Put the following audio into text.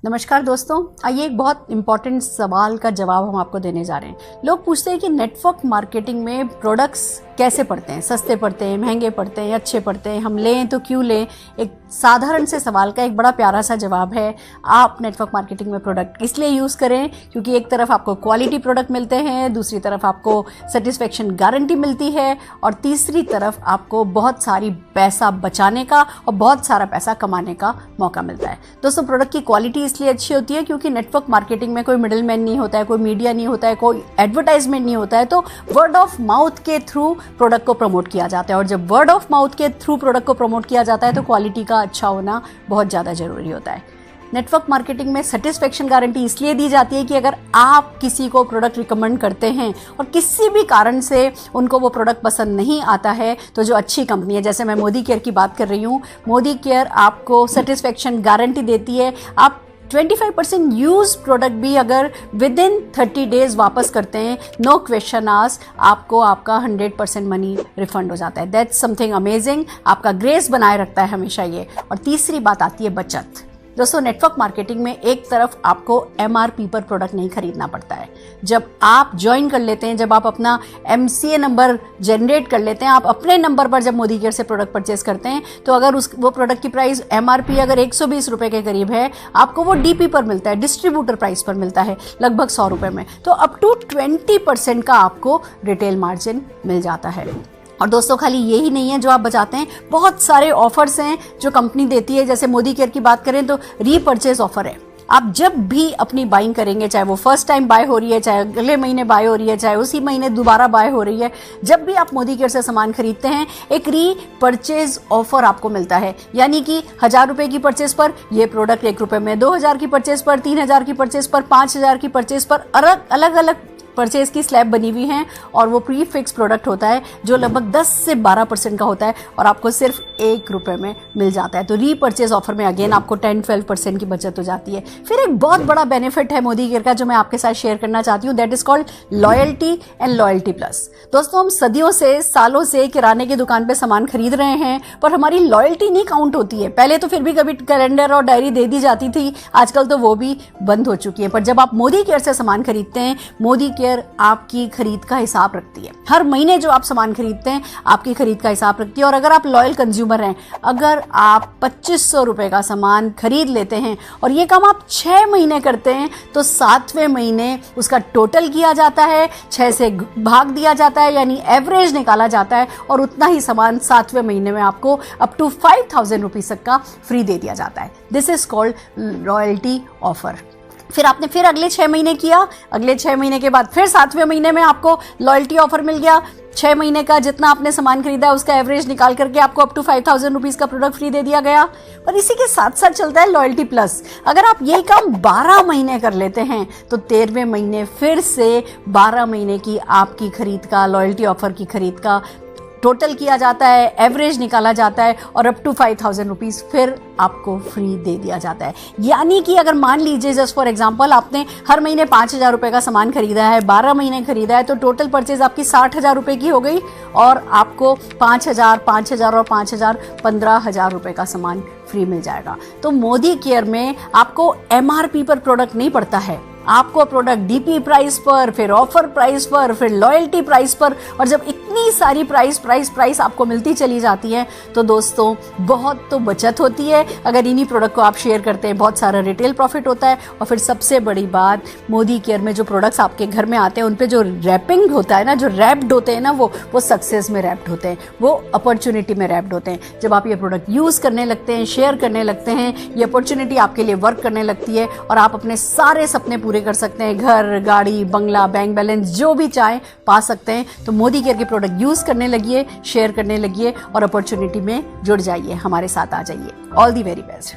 नमस्कार दोस्तों, आइए एक बहुत इंपॉर्टेंट सवाल का जवाब हम आपको देने जा रहे हैं। लोग पूछते हैं कि नेटवर्क मार्केटिंग में प्रोडक्ट्स कैसे पड़ते हैं, सस्ते पड़ते हैं, महंगे पड़ते हैं, अच्छे पड़ते हैं, हम लें तो क्यों लें। एक साधारण से सवाल का एक बड़ा प्यारा सा जवाब है, आप नेटवर्क मार्केटिंग में प्रोडक्ट इसलिए यूज़ करें क्योंकि एक तरफ आपको क्वालिटी प्रोडक्ट मिलते हैं, दूसरी तरफ आपको सेटिस्फेक्शन गारंटी मिलती है और तीसरी तरफ आपको बहुत सारी पैसा बचाने का और बहुत सारा पैसा कमाने का मौका मिलता है। दोस्तों, प्रोडक्ट की क्वालिटी इसलिए अच्छी होती है क्योंकि नेटवर्क मार्केटिंग में कोई मिडिल मैन नहीं होता है, कोई मीडिया नहीं होता है, कोई एडवर्टाइजमेंट नहीं होता है, तो वर्ड ऑफ माउथ के थ्रू प्रोडक्ट को प्रमोट किया जाता है और जब वर्ड ऑफ माउथ के थ्रू प्रोडक्ट को प्रमोट किया जाता है तो क्वालिटी का अच्छा होना बहुत ज़्यादा ज़रूरी होता है। नेटवर्क मार्केटिंग में सेटिस्फेक्शन गारंटी इसलिए दी जाती है कि अगर आप किसी को प्रोडक्ट रिकमेंड करते हैं और किसी भी कारण से उनको वो प्रोडक्ट पसंद नहीं आता है, तो जो अच्छी कंपनी है, जैसे मैं मोदी केयर की बात कर रही हूँ, मोदी केयर आपको सेटिस्फेक्शन गारंटी देती है। आप 25% यूज प्रोडक्ट भी अगर विद इन 30 डेज वापस करते हैं, नो क्वेश्चन आस्क, आपको आपका 100% मनी रिफंड हो जाता है। That's something amazing. आपका ग्रेस बनाए रखता है हमेशा ये। और तीसरी बात आती है बचत। दोस्तों, नेटवर्क मार्केटिंग में एक तरफ आपको MRP पर प्रोडक्ट नहीं खरीदना पड़ता है। जब आप ज्वाइन कर लेते हैं, जब आप अपना MCA नंबर जनरेट कर लेते हैं, आप अपने नंबर पर जब मोदी केयर से प्रोडक्ट परचेज करते हैं, तो अगर वो प्रोडक्ट की प्राइस MRP अगर 120 रुपये के करीब है, आपको वो DP पर मिलता है, डिस्ट्रीब्यूटर प्राइस पर मिलता है लगभग 100 रुपये में, तो अप टू 20% का आपको रिटेल मार्जिन मिल जाता है। और दोस्तों, खाली यही नहीं है जो आप बचाते हैं, बहुत सारे ऑफर्स हैं जो कंपनी देती है। जैसे मोदी केयर की बात करें तो रीपर्चेज ऑफर है। आप जब भी अपनी बाइंग करेंगे, चाहे वो फर्स्ट टाइम बाय हो रही है, चाहे अगले महीने बाय हो रही है, चाहे उसी महीने दोबारा बाय हो रही है, जब भी आप मोदी केयर से सामान खरीदते हैं, एक रीपर्चेज ऑफर आपको मिलता है। यानी कि 1000 रुपये की परचेज पर ये प्रोडक्ट 1 रुपये में, 2000 की परचेज पर, 3000 की परचेज पर, 5000 की परचेज पर अलग अलग परचेज की स्लैब बनी हुई हैं और वो प्री फिक्स प्रोडक्ट होता है जो लगभग 10 से 12% का होता है और आपको सिर्फ 1 रुपये में मिल जाता है। तो रीपर्चेज ऑफर में अगेन आपको 10-12% की बचत हो जाती है। फिर एक बहुत बड़ा बेनिफिट है मोदी केयर का जो मैं आपके साथ शेयर करना चाहती हूँ, that is called loyalty and loyalty plus. दोस्तों, हम सदियों से, सालों से किराने की दुकान पे सामान खरीद रहे हैं पर हमारी लॉयल्टी नहीं काउंट होती है। पहले तो फिर भी कभी कैलेंडर और डायरी दे दी जाती थी, आजकल तो वो भी बंद हो चुकी है। पर जब आप मोदी केयर से सामान खरीदते हैं, मोदी केयर आपकी खरीद का हिसाब रखती है। हर महीने जो आप सामान खरीदते हैं, आपकी खरीद का हिसाब रखती है। और अगर आप लॉयल कंज्यूमर हैं, अगर आप 2500 रुपए का सामान खरीद लेते हैं और ये काम आप 6 महीने करते हैं, तो 7वें महीने उसका टोटल किया जाता है, 6 से भाग दिया जाता है, यानी एवरेज निकाला जाता है और उतना ही सामान 7वें महीने में आपको अप टू 5000 रुपीज तक का फ्री दे दिया जाता है। This is called loyalty offer. फिर आपने फिर अगले 6 महीने किया, अगले 6 महीने के बाद फिर 7वें महीने में आपको लॉयल्टी ऑफर मिल गया। 6 महीने का जितना आपने सामान खरीदा है उसका एवरेज निकाल करके आपको अप टू 5000 रुपीज का प्रोडक्ट फ्री दे दिया गया। और इसी के साथ साथ चलता है लॉयल्टी प्लस। अगर आप यही काम 12 महीने कर लेते हैं तो 13वें महीने फिर से 12 महीने की आपकी खरीद का, लॉयल्टी ऑफर की खरीद का टोटल किया जाता है, एवरेज निकाला जाता है और अप टू 5000 रुपीज फिर आपको फ्री दे दिया जाता है। यानी कि अगर मान लीजिए जस्ट फॉर एग्जांपल आपने हर महीने 5000 रुपये का सामान खरीदा है, 12 महीने खरीदा है, तो टोटल परचेज आपकी 60,000 रुपये की हो गई और आपको 5000, 5000 और 5000 15,000 रुपये का सामान फ्री मिल जाएगा। तो मोदी केयर में आपको MRP पर प्रोडक्ट नहीं पड़ता है, आपको प्रोडक्ट DP प्राइस पर, फिर ऑफर प्राइस पर, फिर लॉयल्टी प्राइस पर। और जब इतनी सारी प्राइस आपको मिलती चली जाती है तो दोस्तों बहुत तो बचत होती है। अगर इन्हीं प्रोडक्ट को आप शेयर करते हैं, बहुत सारा रिटेल प्रॉफिट होता है। और फिर सबसे बड़ी बात, मोदी केयर में जो प्रोडक्ट्स आपके घर में आते हैं उन पे जो रैपिंग होता है ना, जो रैप्ड होते हैं ना, वो सक्सेस में रैप्ड होते हैं, वो अपॉर्चुनिटी में रैप्ड होते हैं। जब आप ये प्रोडक्ट यूज़ करने लगते हैं, शेयर करने लगते हैं, ये अपॉर्चुनिटी आपके लिए वर्क करने लगती है और आप अपने सारे सपने पूरे कर सकते हैं। घर, गाड़ी, बंगला, बैंक बैलेंस जो भी चाहें पा सकते हैं। तो मोदी केयर के प्रोडक्ट यूज करने लगिए, शेयर करने लगिए और अपॉर्चुनिटी में जुड़ जाइए, हमारे साथ आ जाइए। All the very best.